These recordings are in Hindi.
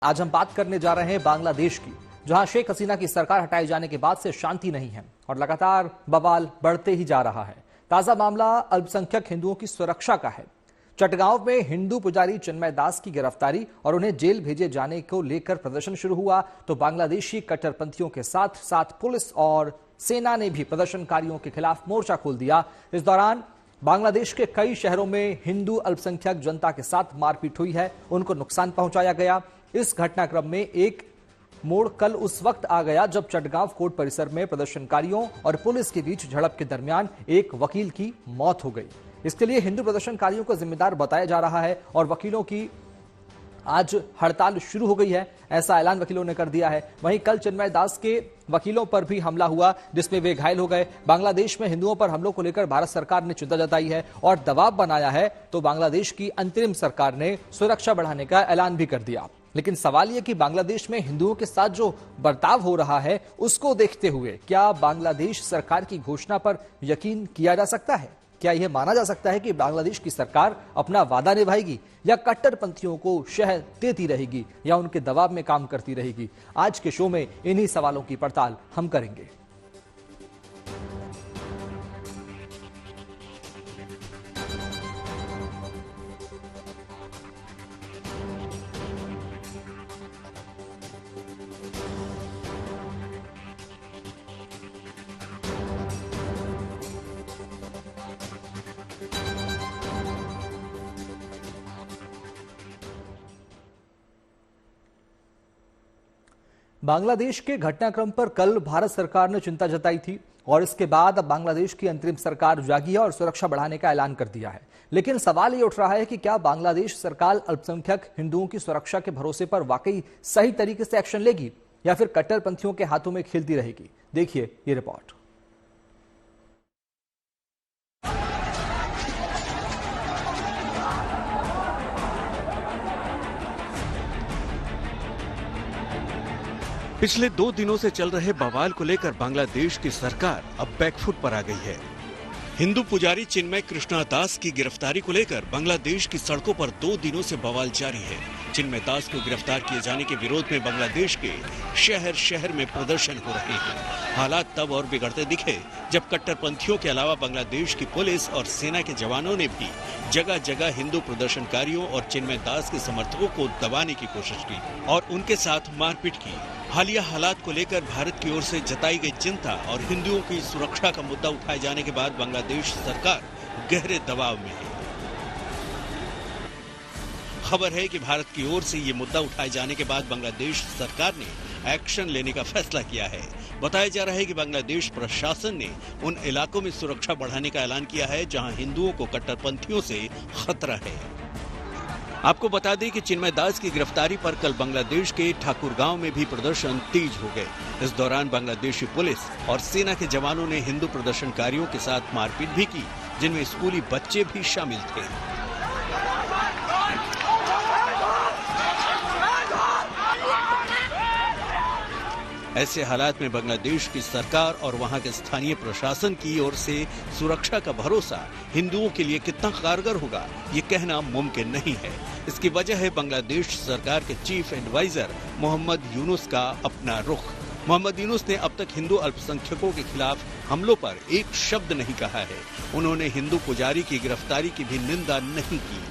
आज हम बात करने जा रहे हैं बांग्लादेश की, जहां शेख हसीना की सरकार हटाए जाने के बाद से शांति नहीं है और लगातार बवाल बढ़ते ही जा रहा है। ताजा मामला अल्पसंख्यक हिंदुओं की सुरक्षा का है। चटगांव में हिंदू पुजारी चिन्मय दास की गिरफ्तारी और उन्हें जेल भेजे जाने को लेकर प्रदर्शन शुरू हुआ तो बांग्लादेशी कट्टरपंथियों के साथ साथ पुलिस और सेना ने भी प्रदर्शनकारियों के खिलाफ मोर्चा खोल दिया। इस दौरान बांग्लादेश के कई शहरों में हिंदू अल्पसंख्यक जनता के साथ मारपीट हुई है, उनको नुकसान पहुंचाया गया। इस घटनाक्रम में एक मोड़ कल उस वक्त आ गया जब चटगांव कोर्ट परिसर में प्रदर्शनकारियों और पुलिस के बीच झड़प के दरमियान एक वकील की मौत हो गई। इसके लिए हिंदू प्रदर्शनकारियों को जिम्मेदार बताया जा रहा है और वकीलों की आज हड़ताल शुरू हो गई है, ऐसा ऐलान वकीलों ने कर दिया है। वहीं कल चिन्मय दास के वकीलों पर भी हमला हुआ जिसमें वे घायल हो गए। बांग्लादेश में हिंदुओं पर हमलों को लेकर भारत सरकार ने चिंता जताई है और दबाव बनाया है, तो बांग्लादेश की अंतरिम सरकार ने सुरक्षा बढ़ाने का ऐलान भी कर दिया। लेकिन सवाल यह कि बांग्लादेश में हिंदुओं के साथ जो बर्ताव हो रहा है उसको देखते हुए क्या बांग्लादेश सरकार की घोषणा पर यकीन किया जा सकता है? क्या यह माना जा सकता है कि बांग्लादेश की सरकार अपना वादा निभाएगी या कट्टरपंथियों को शह देती रहेगी या उनके दबाव में काम करती रहेगी? आज के शो में इन्हीं सवालों की पड़ताल हम करेंगे। बांग्लादेश के घटनाक्रम पर कल भारत सरकार ने चिंता जताई थी और इसके बाद अब बांग्लादेश की अंतरिम सरकार जागी है और सुरक्षा बढ़ाने का ऐलान कर दिया है। लेकिन सवाल ये उठ रहा है कि क्या बांग्लादेश सरकार अल्पसंख्यक हिंदुओं की सुरक्षा के भरोसे पर वाकई सही तरीके से एक्शन लेगी या फिर कट्टरपंथियों के हाथों में खेलती रहेगी? देखिए ये रिपोर्ट। पिछले 2 दिनों से चल रहे बवाल को लेकर बांग्लादेश की सरकार अब बैकफुट पर आ गई है। हिंदू पुजारी चिन्मय कृष्णा दास की गिरफ्तारी को लेकर बांग्लादेश की सड़कों पर 2 दिनों से बवाल जारी है। चिन्मय दास को गिरफ्तार किए जाने के विरोध में बांग्लादेश के शहर शहर में प्रदर्शन हो रहे हैं। हालात तब और बिगड़ते दिखे जब कट्टरपंथियों के अलावा बांग्लादेश की पुलिस और सेना के जवानों ने भी जगह जगह हिंदू प्रदर्शनकारियों और चिन्मय दास के समर्थकों को दबाने की कोशिश की और उनके साथ मारपीट की। हालिया हालात को लेकर भारत की ओर से जताई गई चिंता और हिंदुओं की सुरक्षा का मुद्दा उठाए जाने के बाद बांग्लादेश सरकार गहरे दबाव में है। खबर है कि भारत की ओर से ये मुद्दा उठाए जाने के बाद बांग्लादेश सरकार ने एक्शन लेने का फैसला किया है। बताया जा रहा है कि बांग्लादेश प्रशासन ने उन इलाकों में सुरक्षा बढ़ाने का ऐलान किया है जहां हिंदुओं को कट्टरपंथियों से खतरा है। आपको बता दें कि चिन्मय दास की गिरफ्तारी पर कल बांग्लादेश के ठाकुरगांव में भी प्रदर्शन तेज हो गए। इस दौरान बांग्लादेशी पुलिस और सेना के जवानों ने हिंदू प्रदर्शनकारियों के साथ मारपीट भी की, जिनमें स्कूली बच्चे भी शामिल थे। ऐसे हालात में बांग्लादेश की सरकार और वहां के स्थानीय प्रशासन की ओर से सुरक्षा का भरोसा हिंदुओं के लिए कितना कारगर होगा, ये कहना मुमकिन नहीं है। इसकी वजह है बांग्लादेश सरकार के चीफ एडवाइजर मोहम्मद यूनुस का अपना रुख। मोहम्मद यूनुस ने अब तक हिंदू अल्पसंख्यकों के खिलाफ हमलों पर एक शब्द नहीं कहा है। उन्होंने हिंदू पुजारी की गिरफ्तारी की भी निंदा नहीं की।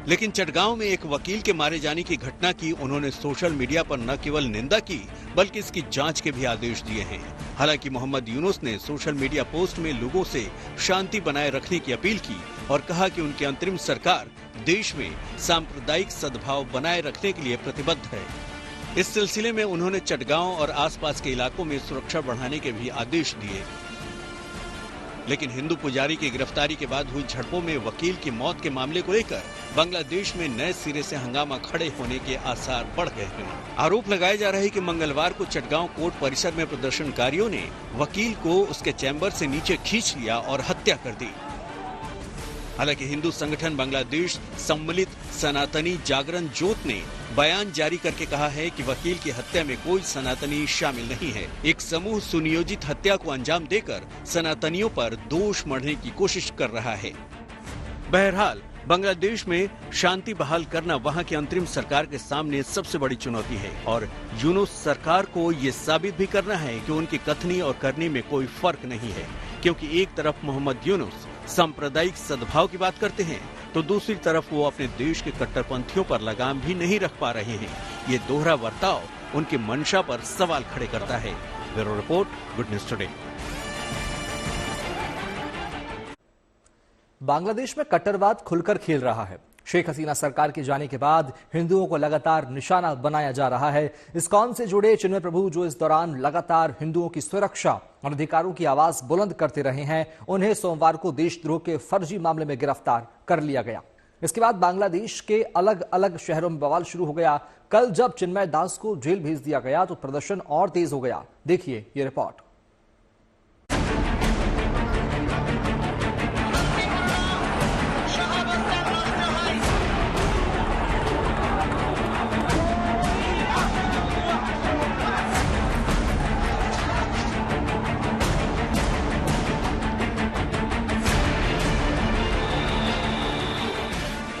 लेकिन चटगांव में एक वकील के मारे जाने की घटना की उन्होंने सोशल मीडिया पर न केवल निंदा की बल्कि इसकी जांच के भी आदेश दिए हैं। हालांकि मोहम्मद यूनुस ने सोशल मीडिया पोस्ट में लोगों से शांति बनाए रखने की अपील की और कहा कि उनकी अंतरिम सरकार देश में सांप्रदायिक सद्भाव बनाए रखने के लिए प्रतिबद्ध है। इस सिलसिले में उन्होंने चटगांव और आसपास के इलाकों में सुरक्षा बढ़ाने के भी आदेश दिए। लेकिन हिंदू पुजारी की गिरफ्तारी के बाद हुई झड़पों में वकील की मौत के मामले को लेकर बांग्लादेश में नए सिरे से हंगामा खड़े होने के आसार बढ़ गए हैं। आरोप लगाया जा रहा है कि मंगलवार को चटगांव कोर्ट परिसर में प्रदर्शनकारियों ने वकील को उसके चैम्बर से नीचे खींच लिया और हत्या कर दी। हालांकि हिंदू संगठन बांग्लादेश सम्मिलित सनातनी जागरण जोत ने बयान जारी करके कहा है कि वकील की हत्या में कोई सनातनी शामिल नहीं है। एक समूह सुनियोजित हत्या को अंजाम देकर सनातनियों पर दोष मढ़ने की कोशिश कर रहा है। बहरहाल बांग्लादेश में शांति बहाल करना वहां की अंतरिम सरकार के सामने सबसे बड़ी चुनौती है और यूनुस सरकार को ये साबित भी करना है कि उनकी कथनी और करनी में कोई फर्क नहीं है, क्योंकि एक तरफ मोहम्मद यूनुस सांप्रदायिक सद्भाव की बात करते हैं तो दूसरी तरफ वो अपने देश के कट्टरपंथियों पर लगाम भी नहीं रख पा रहे हैं। ये दोहरा बर्ताव उनकी मंशा पर सवाल खड़े करता है। Bureau report, good news today. Bangladesh में कट्टरवाद खुलकर खेल रहा है। शेख हसीना सरकार के जाने के बाद हिंदुओं को लगातार निशाना बनाया जा रहा है। इस्कॉन से जुड़े चिन्मय प्रभु जो इस दौरान लगातार हिंदुओं की सुरक्षा और अधिकारों की आवाज बुलंद करते रहे हैं, उन्हें सोमवार को देशद्रोह के फर्जी मामले में गिरफ्तार कर लिया गया। इसके बाद बांग्लादेश के अलग अलग शहरों में बवाल शुरू हो गया। कल जब चिन्मय दास को जेल भेज दिया गया तो प्रदर्शन और तेज हो गया। देखिए ये रिपोर्ट।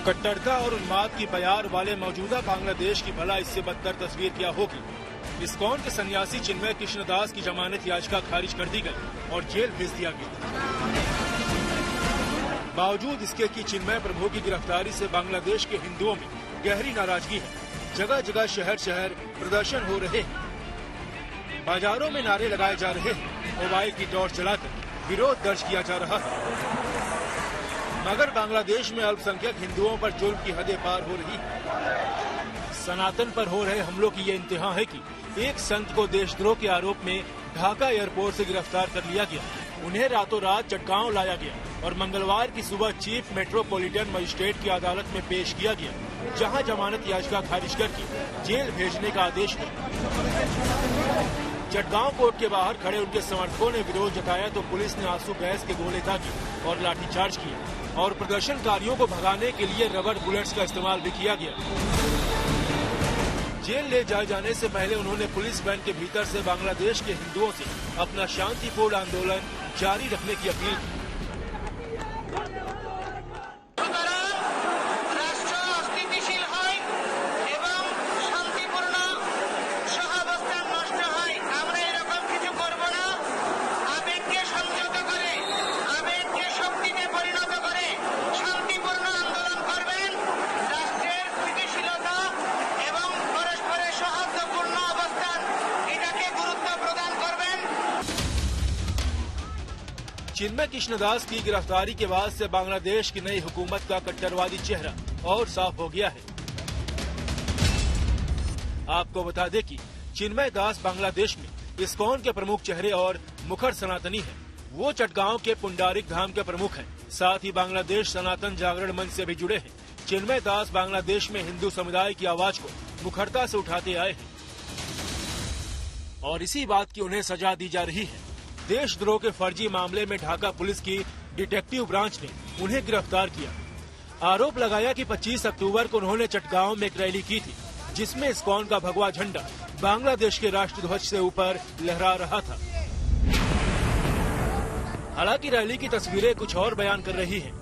कट्टरता और उन्माद की बयार वाले मौजूदा बांग्लादेश की भला इससे बदतर तस्वीर क्या होगी। इस्कॉन के सन्यासी चिन्मय कृष्णदास की जमानत याचिका खारिज कर दी गई और जेल भेज दिया गया। बावजूद इसके कि चिन्मय प्रभु की गिरफ्तारी से बांग्लादेश के हिंदुओं में गहरी नाराजगी है। जगह जगह शहर शहर प्रदर्शन हो रहे हैं, बाजारों में नारे लगाए जा रहे हैं, मोबाइल की टॉर्च जलाकर विरोध दर्ज किया जा रहा है। मगर बांग्लादेश में अल्पसंख्यक हिंदुओं पर जुल्म की हदें पार हो रही है। सनातन पर हो रहे हमलों की ये इंतहा है कि एक संत को देशद्रोह के आरोप में ढाका एयरपोर्ट से गिरफ्तार कर लिया गया। उन्हें रातों रात चटगांव लाया गया और मंगलवार की सुबह चीफ मेट्रोपॉलिटन मजिस्ट्रेट की अदालत में पेश किया गया, जहां जमानत याचिका खारिज करके जेल भेजने का आदेश हुआ। चटगांव कोर्ट के बाहर खड़े उनके समर्थकों ने विरोध जताया तो पुलिस ने आंसू गैस के गोले दागे और लाठीचार्ज किया और प्रदर्शनकारियों को भगाने के लिए रबर बुलेट्स का इस्तेमाल भी किया गया। जेल ले जाए जाने से पहले उन्होंने पुलिस वैन के भीतर से बांग्लादेश के हिंदुओं से अपना शांतिपूर्ण आंदोलन जारी रखने की अपील की। चिन्मय कृष्णदास की गिरफ्तारी के बाद से बांग्लादेश की नई हुकूमत का कट्टरवादी चेहरा और साफ हो गया है। आपको बता दें कि चिन्मय दास बांग्लादेश में इस्कॉन के प्रमुख चेहरे और मुखर सनातनी हैं। वो चटगांव के पुंडारिक धाम के प्रमुख हैं। साथ ही बांग्लादेश सनातन जागरण मंच से भी जुड़े हैं। चिन्मय दास बांग्लादेश में हिंदू समुदाय की आवाज को मुखरता से उठाते आए हैं और इसी बात की उन्हें सजा दी जा रही है। देशद्रोह के फर्जी मामले में ढाका पुलिस की डिटेक्टिव ब्रांच ने उन्हें गिरफ्तार किया। आरोप लगाया कि 25 अक्टूबर को उन्होंने चटगांव में एक रैली की थी, जिसमें इस्कॉन का भगवा झंडा बांग्लादेश के राष्ट्रध्वज से ऊपर लहरा रहा था। हालांकि रैली की तस्वीरें कुछ और बयान कर रही हैं।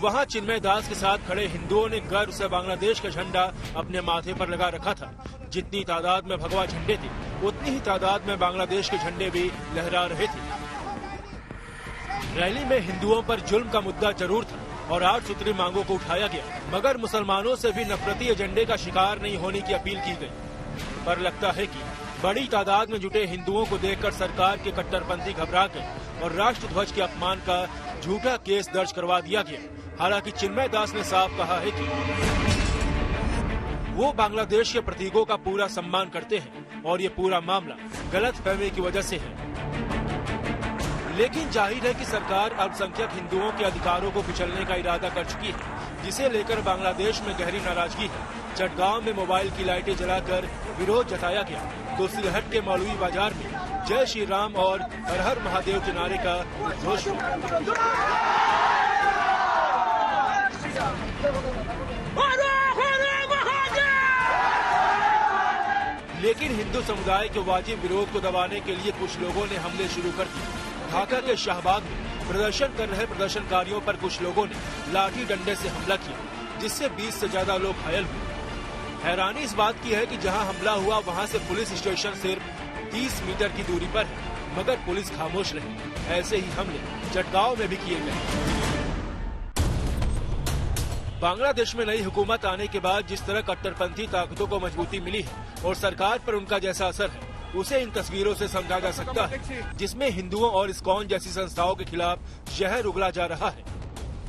वहां चिन्मय दास के साथ खड़े हिंदुओं ने गर्व से बांग्लादेश का झंडा अपने माथे पर लगा रखा था। जितनी तादाद में भगवा झंडे थे, उतनी ही तादाद में बांग्लादेश के झंडे भी लहरा रहे थे। रैली में हिंदुओं पर जुल्म का मुद्दा जरूर था और 8 सूत्री मांगों को उठाया गया, मगर मुसलमानों से भी नफरती एजेंडे का शिकार नहीं होने की अपील की गई। पर लगता है कि बड़ी तादाद में जुटे हिंदुओं को देखकर सरकार के कट्टरपंथी घबरा गए और राष्ट्रध्वज के अपमान का झूठा केस दर्ज करवा दिया गया। हालांकि चिन्मय दास ने साफ कहा है कि वो बांग्लादेश के प्रतीकों का पूरा सम्मान करते हैं और ये पूरा मामला गलतफहमी की वजह से है। लेकिन जाहिर है कि सरकार अल्पसंख्यक हिंदुओं के अधिकारों को कुचलने का इरादा कर चुकी है, जिसे लेकर बांग्लादेश में गहरी नाराजगी है। चटगांव में मोबाइल की लाइटें जलाकर विरोध जताया गया तो सिलहट के मौलवी बाजार में जय श्री राम और हर हर महादेव के नारे का उद्घोष हुआ। लेकिन हिंदू समुदाय के वाजिब विरोध को दबाने के लिए कुछ लोगों ने हमले शुरू कर दिए। ढाका के शाहबाग में प्रदर्शन कर रहे प्रदर्शनकारियों पर कुछ लोगों ने लाठी डंडे से हमला किया, जिससे 20 से ज्यादा लोग घायल हुए। हैरानी इस बात की है कि जहां हमला हुआ वहां से पुलिस स्टेशन सिर्फ 30 मीटर की दूरी पर है, मगर पुलिस खामोश रही। ऐसे ही हमले चटगांव में भी किए गए। बांग्लादेश में नई हुकूमत आने के बाद जिस तरह कट्टरपंथी ताकतों को मजबूती मिली है और सरकार पर उनका जैसा असर है, उसे इन तस्वीरों से समझा जा सकता है, जिसमें हिंदुओं और इस्कॉन जैसी संस्थाओं के खिलाफ जहर उगला जा रहा है।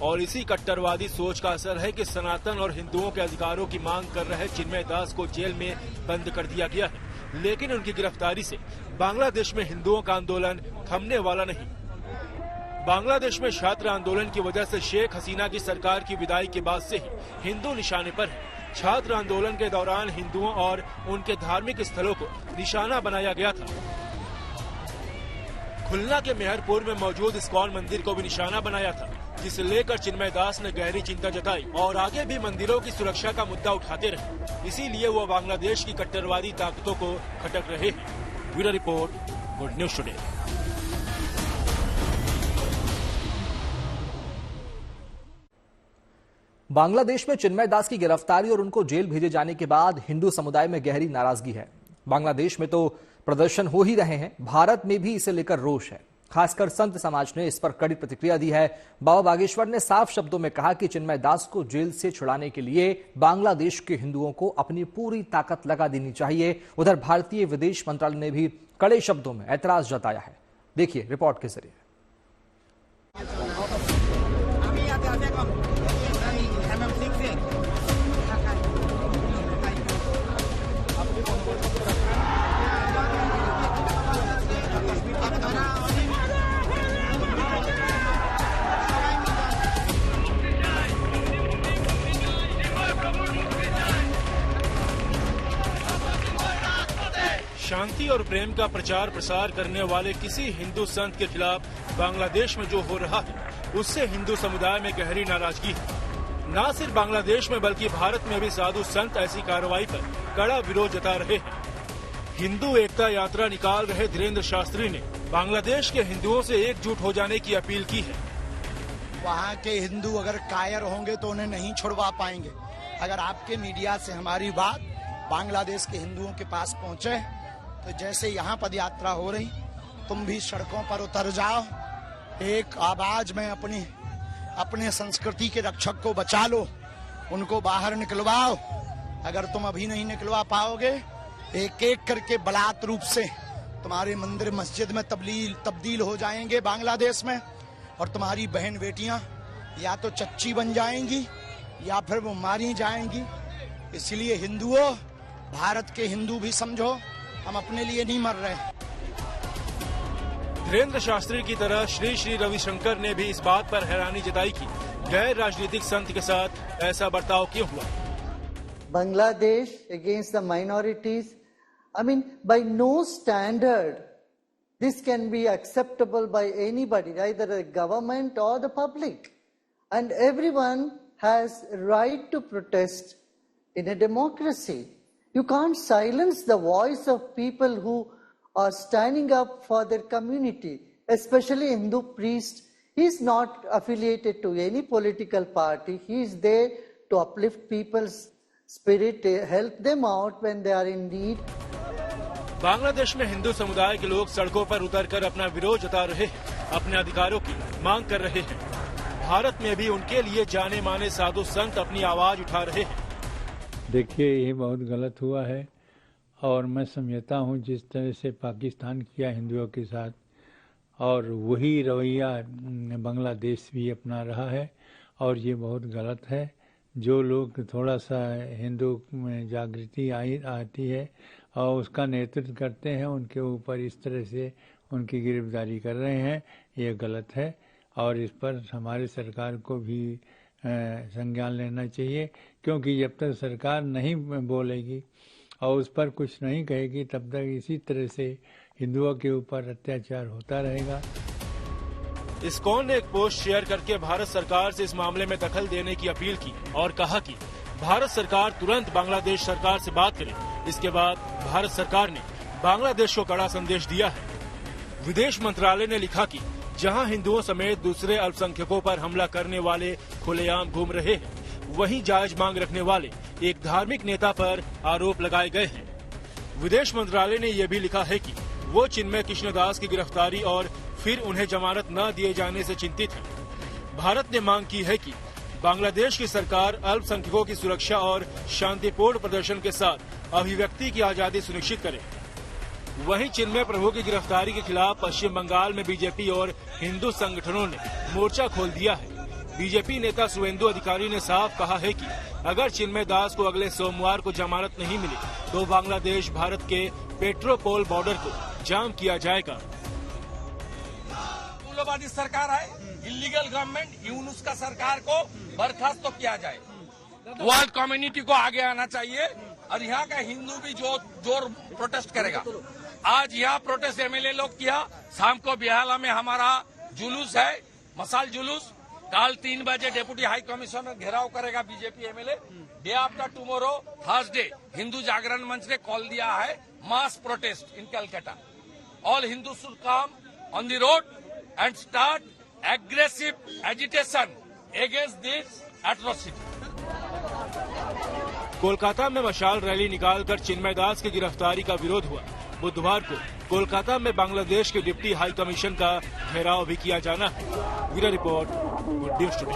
और इसी कट्टरवादी सोच का असर है कि सनातन और हिंदुओं के अधिकारों की मांग कर रहे चिन्मय दास को जेल में बंद कर दिया गया है, लेकिन उनकी गिरफ्तारी से बांग्लादेश में हिंदुओं का आंदोलन थमने वाला नहीं। बांग्लादेश में छात्र आंदोलन की वजह से शेख हसीना की सरकार की विदाई के बाद से ही हिंदू निशाने पर है। छात्र आंदोलन के दौरान हिंदुओं और उनके धार्मिक स्थलों को निशाना बनाया गया था। खुलना के मेहरपुर में मौजूद इस्कॉन मंदिर को भी निशाना बनाया था, जिसे लेकर चिन्मय दास ने गहरी चिंता जताई और आगे भी मंदिरों की सुरक्षा का मुद्दा उठाते रहे। इसीलिए वो बांग्लादेश की कट्टरवादी ताकतों को खटक रहे हैं। Bureau report, good news today. Bangladesh में चिन्मय दास की गिरफ्तारी और उनको जेल भेजे जाने के बाद हिंदू समुदाय में गहरी नाराजगी है। बांग्लादेश में तो प्रदर्शन हो ही रहे हैं, भारत में भी इसे लेकर रोष है। खासकर संत समाज ने इस पर कड़ी प्रतिक्रिया दी है। बाबा बागेश्वर ने साफ शब्दों में कहा कि चिन्मय दास को जेल से छुड़ाने के लिए बांग्लादेश के हिंदुओं को अपनी पूरी ताकत लगा देनी चाहिए। उधर भारतीय विदेश मंत्रालय ने भी कड़े शब्दों में ऐतराज जताया है। देखिए रिपोर्ट के जरिए। शांति और प्रेम का प्रचार प्रसार करने वाले किसी हिंदू संत के खिलाफ बांग्लादेश में जो हो रहा है, उससे हिंदू समुदाय में गहरी नाराजगी है। न सिर्फ बांग्लादेश में बल्कि भारत में भी साधु संत ऐसी कार्रवाई पर कड़ा विरोध जता रहे हैं। हिंदू एकता यात्रा निकाल रहे धीरेन्द्र शास्त्री ने बांग्लादेश के हिंदुओं से एकजुट हो जाने की अपील की है। वहाँ के हिंदू अगर कायर होंगे तो उन्हें नहीं छुड़वा पाएंगे। अगर आपके मीडिया से हमारी बात बांग्लादेश के हिंदुओं के पास पहुँचे तो जैसे यहाँ पद यात्रा हो रही, तुम भी सड़कों पर उतर जाओ, एक आवाज में अपने संस्कृति के रक्षक को बचा लो, उनको बाहर निकलवाओ। अगर तुम अभी नहीं निकलवा पाओगे, एक एक करके बलात् रूप से तुम्हारे मंदिर मस्जिद में तब्दील हो जाएंगे बांग्लादेश में, और तुम्हारी बहन बेटियां या तो चच्ची बन जाएंगी या फिर वो मारी जाएंगी। इसलिए हिंदुओं, भारत के हिंदू भी समझो, हम अपने लिए नहीं मर रहे। धीरेन्द्र शास्त्री की तरह श्री श्री रविशंकर ने भी इस बात पर हैरानी जताई कि गैर राजनीतिक संत के साथ ऐसा बर्ताव क्यों हुआ। Bangladesh against the minorities, I mean, by no standard this can be acceptable by anybody, either the government or the public. And everyone has right to protest in a democracy. You can't silence the voice of people who are standing up for their community, especially Hindu priest. He is not affiliated to any political party. He is there to uplift people's spirit, help them out when they are in need. Bangladesh में हिंदू समुदाय के लोग सड़कों पर उतरकर अपना विरोध जता रहे हैं, अपने अधिकारों की मांग कर रहे हैं। भारत में भी उनके लिए जाने माने साधु संत अपनी आवाज उठा रहे हैं। देखिए, ये बहुत गलत हुआ है और मैं समझता हूँ जिस तरह से पाकिस्तान किया हिंदुओं के साथ, और वही रवैया बांग्लादेश भी अपना रहा है, और ये बहुत गलत है। जो लोग थोड़ा सा हिंदू में जागृति आती है और उसका नेतृत्व करते हैं, उनके ऊपर इस तरह से उनकी गिरफ्तारी कर रहे हैं, ये गलत है। और इस पर हमारे सरकार को भी संज्ञान लेना चाहिए, क्योंकि जब तक सरकार नहीं बोलेगी और उस पर कुछ नहीं कहेगी, तब तक इसी तरह से हिंदुओं के ऊपर अत्याचार होता रहेगा। इस्कॉन ने एक पोस्ट शेयर करके भारत सरकार से इस मामले में दखल देने की अपील की और कहा कि भारत सरकार तुरंत बांग्लादेश सरकार से बात करे। इसके बाद भारत सरकार ने बांग्लादेश को कड़ा संदेश दिया है। विदेश मंत्रालय ने लिखा कि जहां हिंदुओं समेत दूसरे अल्पसंख्यकों पर हमला करने वाले खुलेआम घूम रहे हैं, वहीं जायज मांग रखने वाले एक धार्मिक नेता पर आरोप लगाए गए हैं। विदेश मंत्रालय ने यह भी लिखा है कि वो चिन्मय कृष्णदास की गिरफ्तारी और फिर उन्हें जमानत न दिए जाने से चिंतित है। भारत ने मांग की है कि बांग्लादेश की सरकार अल्पसंख्यकों की सुरक्षा और शांतिपूर्ण प्रदर्शन के साथ अभिव्यक्ति की आजादी सुनिश्चित करे। वहीं चिन्मय प्रभु की गिरफ्तारी के खिलाफ पश्चिम बंगाल में बीजेपी और हिंदू संगठनों ने मोर्चा खोल दिया है। बीजेपी नेता शुवेंदु अधिकारी ने साफ कहा है कि अगर चिन्मय दास को अगले सोमवार को जमानत नहीं मिली तो बांग्लादेश भारत के पेट्रोपोल बॉर्डर को जाम किया जाएगा। मूल्यवादी सरकार है, इलीगल गवर्नमेंट, यूनुस का सरकार को बर्खास्त तो किया जाए। वर्ल्ड कम्युनिटी को आगे आना चाहिए और यहाँ का हिंदू भी जोर प्रोटेस्ट करेगा। आज यहाँ प्रोटेस्ट एमएलए लोग किया, शाम को बिहाला में हमारा जुलूस है, मसाल जुलूस। कल 3 बजे डेप्यूटी हाई कमिश्नर घेराव करेगा BJP MLA. Day after tomorrow Thursday Hindu Jagaran Manch ने कॉल दिया है mass protest in Calcutta. All Hindu should come on the road and start aggressive agitation against this atrocity. Kolkata में मशाल रैली निकालकर चिन्मय दास की गिरफ्तारी का विरोध हुआ। बुधवार को कोलकाता में बांग्लादेश के डिप्टी हाई कमीशन का घेराव भी किया जाना है। Bureau report, good news today.